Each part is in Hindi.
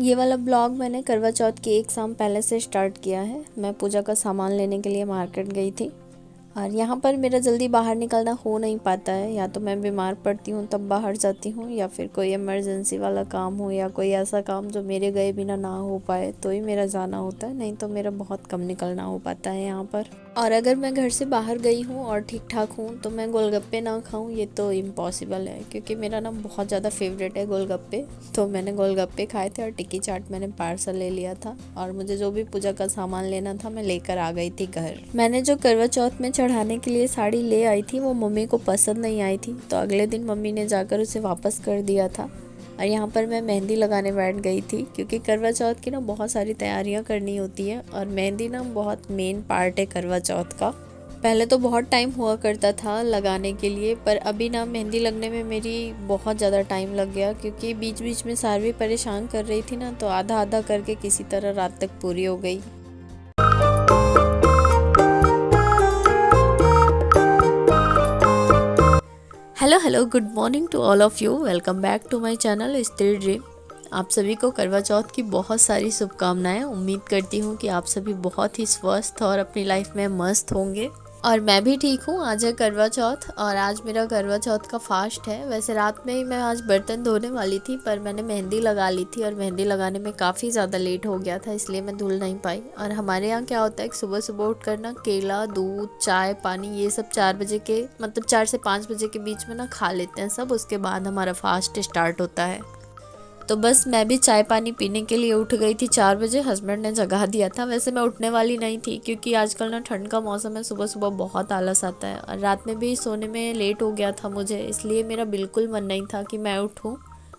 ये वाला ब्लॉग मैंने करवा चौथ के एक शाम पहले से स्टार्ट किया है। मैं पूजा का सामान लेने के लिए मार्केट गई थी और यहाँ पर मेरा जल्दी बाहर निकलना हो नहीं पाता है। या तो मैं बीमार पड़ती हूँ तब बाहर जाती हूँ, या फिर कोई इमरजेंसी वाला काम हो या कोई ऐसा काम जो मेरे गए बिना ना हो पाए तो ही मेरा जाना होता है, नहीं तो मेरा बहुत कम निकलना हो पाता है यहाँ पर। और अगर मैं घर से बाहर गई हूँ और ठीक ठाक हूँ तो मैं गोलगप्पे ना खाऊँ ये तो इम्पॉसिबल है, क्योंकि मेरा ना बहुत ज़्यादा फेवरेट है गोलगप्पे। तो मैंने गोलगप्पे खाए थे और टिक्की चाट मैंने पार्सल ले लिया था और मुझे जो भी पूजा का सामान लेना था मैं लेकर आ गई थी घर। मैंने जो करवा चौथ में चढ़ाने के लिए साड़ी ले आई थी वो मम्मी को पसंद नहीं आई थी, तो अगले दिन मम्मी ने जाकर उसे वापस कर दिया था। और यहाँ पर मैं मेहंदी लगाने बैठ गई थी, क्योंकि करवा चौथ की ना बहुत सारी तैयारियाँ करनी होती है और मेहंदी ना बहुत मेन पार्ट है करवा चौथ का। पहले तो बहुत टाइम हुआ करता था लगाने के लिए, पर अभी ना मेहंदी लगने में मेरी बहुत ज़्यादा टाइम लग गया, क्योंकि बीच बीच में सारवी परेशान कर रही थी ना, तो आधा आधा करके किसी तरह रात तक पूरी हो गई। Hello good morning to all of you. Welcome back to my channel Stree Dream. आप सभी को करवा चौथ की बहुत सारी शुभकामनाएं। उम्मीद करती हूँ कि आप सभी बहुत ही स्वस्थ और अपनी लाइफ में मस्त होंगे। और मैं भी ठीक हूँ। आज है करवा चौथ और आज मेरा करवा चौथ का फास्ट है। वैसे रात में ही मैं आज बर्तन धोने वाली थी, पर मैंने मेहंदी लगा ली थी और मेहंदी लगाने में काफ़ी ज़्यादा लेट हो गया था, इसलिए मैं धुल नहीं पाई। और हमारे यहाँ क्या होता है कि सुबह सुबह उठ कर ना केला, दूध, चाय, पानी ये सब 4 बजे के मतलब 4 से 5 बजे के बीच में ना खा लेते हैं सब। उसके बाद हमारा फास्ट स्टार्ट होता है। तो बस मैं भी चाय पानी पीने के लिए उठ गई थी 4 बजे। हस्बैंड ने जगा दिया था। वैसे मैं उठने वाली नहीं थी, क्योंकि आजकल ना ठंड का मौसम है, सुबह सुबह बहुत आलस आता है और रात में भी सोने में लेट हो गया था मुझे, इसलिए मेरा बिल्कुल मन नहीं था कि मैं उठूं।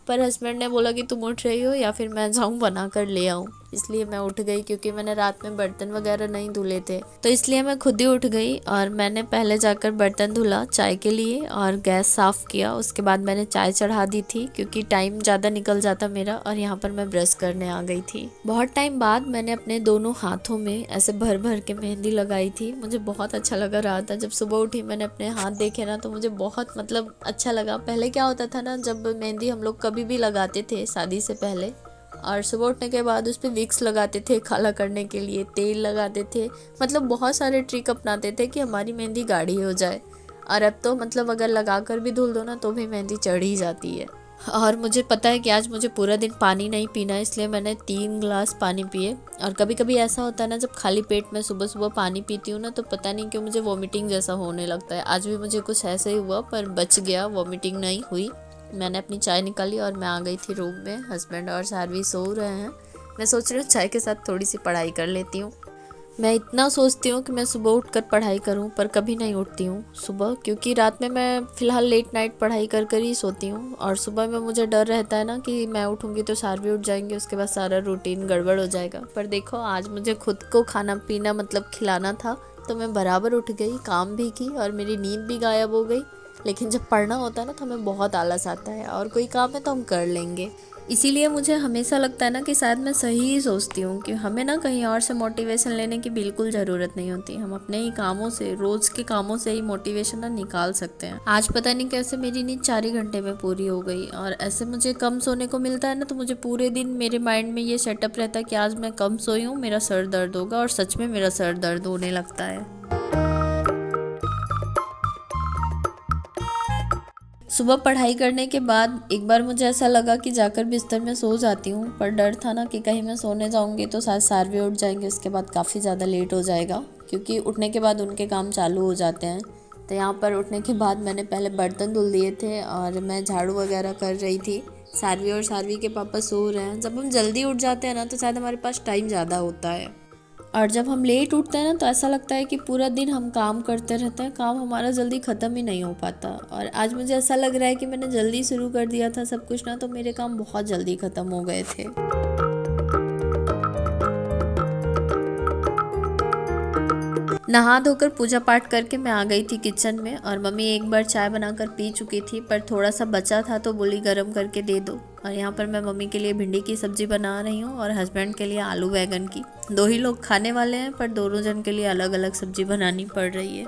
पर हस्बैंड ने बोला कि तुम उठ रही हो या फिर मैं जाऊं बना कर ले आऊं, इसलिए मैं उठ गई। क्योंकि मैंने रात में बर्तन वगैरह नहीं धुले थे, तो इसलिए मैं खुद ही उठ गई और मैंने पहले जाकर बर्तन धुला चाय के लिए और गैस साफ किया। उसके बाद मैंने चाय चढ़ा दी थी, क्योंकि टाइम ज़्यादा निकल जाता मेरा। और यहाँ पर मैं ब्रश करने आ गई थी। बहुत टाइम बाद मैंने अपने दोनों हाथों में ऐसे भर भर के मेहंदी लगाई थी। मुझे बहुत अच्छा लग रहा था। जब सुबह उठी मैंने अपने हाथ देखे ना, तो मुझे बहुत अच्छा लगा। पहले क्या होता था ना, जब मेहंदी हम लोग कभी भी लगाते थे शादी से पहले, और सुबह उठने के बाद उस पर विक्स लगाते थे काला करने के लिए, तेल लगाते थे, बहुत सारे ट्रिक अपनाते थे कि हमारी मेहंदी गाढ़ी हो जाए। और अब तो अगर लगा कर भी धुल दो ना तो भी मेहंदी चढ़ ही जाती है। और मुझे पता है कि आज मुझे पूरा दिन पानी नहीं पीना है, इसलिए मैंने 3 गिलास पानी पिए। और कभी कभी ऐसा होता है ना, जब खाली पेट में सुबह सुबह पानी पीती हूँ ना, तो पता नहीं क्यों मुझे वॉमिटिंग जैसा होने लगता है। आज भी मुझे कुछ ऐसे ही हुआ, पर बच गया, वॉमिटिंग नहीं हुई। मैंने अपनी चाय निकाली और मैं आ गई थी रूम में। हस्बैंड और सारवी सो रहे हैं। मैं सोच रही हूँ चाय के साथ थोड़ी सी पढ़ाई कर लेती हूँ। मैं इतना सोचती हूँ कि मैं सुबह उठकर पढ़ाई करूँ, पर कभी नहीं उठती हूँ सुबह, क्योंकि रात में मैं फ़िलहाल लेट नाइट पढ़ाई कर कर ही सोती हूँ। और सुबह में मुझे डर रहता है ना कि मैं उठूँगी तो सारवी उठ जाएंगे, उसके बाद सारा रूटीन गड़बड़ हो जाएगा। पर देखो, आज मुझे खुद को खाना पीना खिलाना था, तो मैं बराबर उठ गई, काम भी की और मेरी नींद भी गायब हो गई। लेकिन जब पढ़ना होता है ना तो हमें बहुत आलस आता है, और कोई काम है तो हम कर लेंगे। इसीलिए मुझे हमेशा लगता है ना कि शायद मैं सही ही सोचती हूँ कि हमें ना कहीं और से मोटिवेशन लेने की बिल्कुल ज़रूरत नहीं होती। हम अपने ही कामों से, रोज़ के कामों से ही मोटिवेशन ना निकाल सकते हैं। आज पता नहीं कैसे मेरी नींद 4 ही घंटे में पूरी हो गई। और ऐसे मुझे कम सोने को मिलता है ना, तो मुझे पूरे दिन मेरे माइंड में ये सेटअप रहता है कि आज मैं कम सोई हूँ, मेरा सर दर्द होगा, और सच में मेरा सर दर्द होने लगता है। सुबह पढ़ाई करने के बाद एक बार मुझे ऐसा लगा कि जाकर बिस्तर में सो जाती हूँ, पर डर था ना कि कहीं मैं सोने जाऊँगी तो शायद सारवी उठ जाएंगे, उसके बाद काफ़ी ज़्यादा लेट हो जाएगा, क्योंकि उठने के बाद उनके काम चालू हो जाते हैं। तो यहाँ पर उठने के बाद मैंने पहले बर्तन धुल दिए थे और मैं झाड़ू वगैरह कर रही थी। सारवी और सारवी के पापा सो रहे हैं। जब हम जल्दी उठ जाते हैं ना तो शायद हमारे पास टाइम ज़्यादा होता है, और जब हम लेट उठते हैं ना तो ऐसा लगता है कि पूरा दिन हम काम करते रहते हैं, काम हमारा जल्दी ख़त्म ही नहीं हो पाता। और आज मुझे ऐसा लग रहा है कि मैंने जल्दी शुरू कर दिया था सब कुछ ना, तो मेरे काम बहुत जल्दी ख़त्म हो गए थे। नहा धोकर पूजा पाठ करके मैं आ गई थी किचन में, और मम्मी एक बार चाय बनाकर पी चुकी थी, पर थोड़ा सा बचा था तो बोली गरम करके दे दो। और यहाँ पर मैं मम्मी के लिए भिंडी की सब्जी बना रही हूँ और हस्बैंड के लिए आलू बैगन की। 2 ही लोग खाने वाले हैं, पर दोनों जन के लिए अलग अलग सब्जी बनानी पड़ रही है।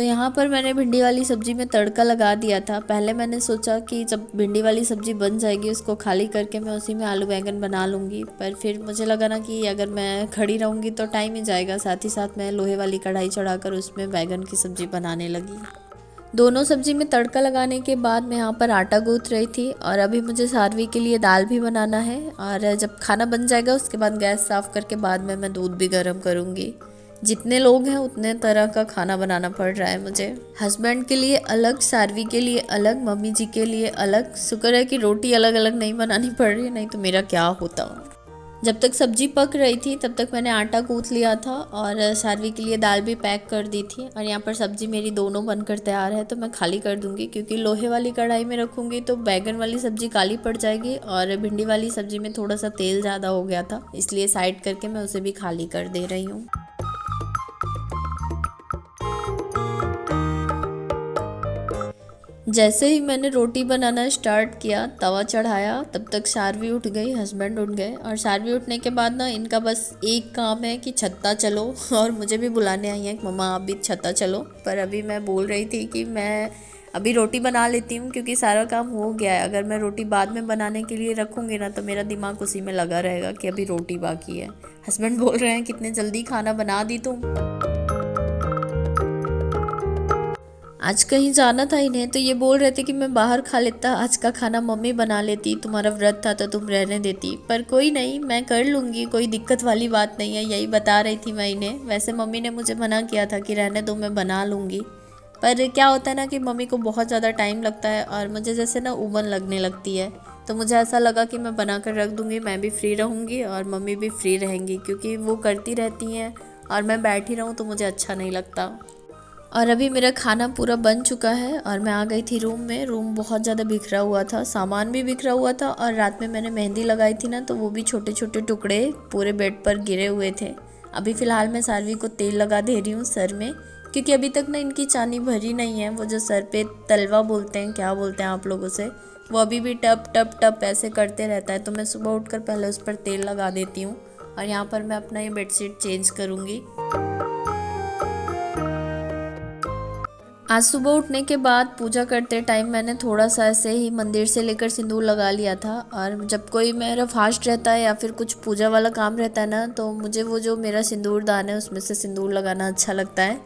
तो यहाँ पर मैंने भिंडी वाली सब्ज़ी में तड़का लगा दिया था। पहले मैंने सोचा कि जब भिंडी वाली सब्ज़ी बन जाएगी उसको खाली करके मैं उसी में आलू बैंगन बना लूँगी, पर फिर मुझे लगा ना कि अगर मैं खड़ी रहूँगी तो टाइम ही जाएगा। साथ ही साथ मैं लोहे वाली कढ़ाई चढ़ाकर उसमें बैंगन की सब्ज़ी बनाने लगी। दोनों सब्ज़ी में तड़का लगाने के बाद मैं यहाँ पर आटा गूँथ रही थी और अभी मुझे सारवी के लिए दाल भी बनाना है। और जब खाना बन जाएगा उसके बाद गैस साफ़ करके बाद में मैं दूध भी गर्म करूँगी। जितने लोग हैं उतने तरह का खाना बनाना पड़ रहा है मुझे। हस्बैंड के लिए अलग, सारवी के लिए अलग, मम्मी जी के लिए अलग। शुक्र है कि रोटी अलग अलग नहीं बनानी पड़ रही, नहीं तो मेरा क्या होता। जब तक सब्जी पक रही थी तब तक मैंने आटा गूँथ लिया था और सारवी के लिए दाल भी पैक कर दी थी। और यहाँ पर सब्जी मेरी दोनों बनकर तैयार है, तो मैं खाली कर दूंगी क्योंकि लोहे वाली कढ़ाई में रखूँगी तो बैगन वाली सब्जी काली पड़ जाएगी और भिंडी वाली सब्जी में थोड़ा सा तेल ज़्यादा हो गया था, इसलिए साइड करके मैं उसे भी खाली कर दे रही हूँ। जैसे ही मैंने रोटी बनाना स्टार्ट किया, तवा चढ़ाया, तब तक सारवी उठ गई, हस्बैंड उठ गए। और सारवी उठने के बाद ना इनका बस एक काम है कि छत्ता चलो, और मुझे भी बुलाने आई है कि मम्मा आप भी छत्ता चलो। पर अभी मैं बोल रही थी कि मैं अभी रोटी बना लेती हूँ क्योंकि सारा काम हो गया है। अगर मैं रोटी बाद में बनाने के लिए रखूँगी ना तो मेरा दिमाग उसी में लगा रहेगा कि अभी रोटी बाकी है। हस्बैंड बोल रहे हैं कितने जल्दी खाना बना दी तुम। आज कहीं जाना था इन्हें तो ये बोल रहे थे कि मैं बाहर खा लेता, आज का खाना मम्मी बना लेती, तुम्हारा व्रत था तो तुम रहने देती। पर कोई नहीं, मैं कर लूँगी, कोई दिक्कत वाली बात नहीं है, यही बता रही थी मैं इन्हें। वैसे मम्मी ने मुझे मना किया था कि रहने दो, मैं बना लूँगी। पर क्या होता है ना कि मम्मी को बहुत ज़्यादा टाइम लगता है और मुझे जैसे ना उबन लगने लगती है, तो मुझे ऐसा लगा कि मैं बना कर रख दूँगी, मैं भी फ्री रहूँगी और मम्मी भी फ्री रहेंगी, क्योंकि वो करती रहती हैं और मैं बैठी रहूँ तो मुझे अच्छा नहीं लगता। और अभी मेरा खाना पूरा बन चुका है और मैं आ गई थी रूम में। रूम बहुत ज़्यादा बिखरा हुआ था, सामान भी बिखरा हुआ था और रात में मैंने मेहंदी लगाई थी ना, तो वो भी छोटे छोटे टुकड़े पूरे बेड पर गिरे हुए थे। अभी फ़िलहाल मैं सारवी को तेल लगा दे रही हूँ सर में, क्योंकि अभी तक ना इनकी चानी भरी नहीं है। वो जो सर पे तलवा बोलते हैं, क्या बोलते हैं आप लोग उसे, वो अभी भी टप टप टप ऐसे करते रहता है। तो मैं सुबह उठकर पहले उस पर तेल लगा देती हूँ और यहाँ पर मैं अपना ये बेडशीट चेंज करूँगी। आज सुबह उठने के बाद पूजा करते टाइम मैंने थोड़ा सा ऐसे ही मंदिर से लेकर सिंदूर लगा लिया था। और जब कोई मेरा फास्ट रहता है या फिर कुछ पूजा वाला काम रहता है ना, तो मुझे वो जो मेरा सिंदूर दान है उसमें से सिंदूर लगाना अच्छा लगता है।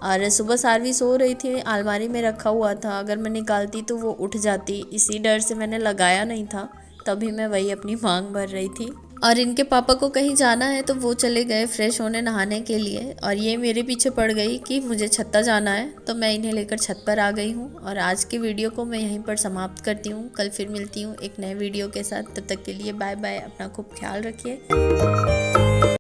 और सुबह सारवी सो रही थी, अलमारी में रखा हुआ था, अगर मैं निकालती तो वो उठ जाती, इसी डर से मैंने लगाया नहीं था। तभी मैं वही अपनी मांग भर रही थी। और इनके पापा को कहीं जाना है तो वो चले गए फ्रेश होने, नहाने के लिए। और ये मेरे पीछे पड़ गई कि मुझे छत्ता जाना है, तो मैं इन्हें लेकर छत पर आ गई हूँ। और आज की वीडियो को मैं यहीं पर समाप्त करती हूँ। कल फिर मिलती हूँ एक नए वीडियो के साथ, तब तक के लिए बाय बाय, अपना खूब ख्याल रखिए।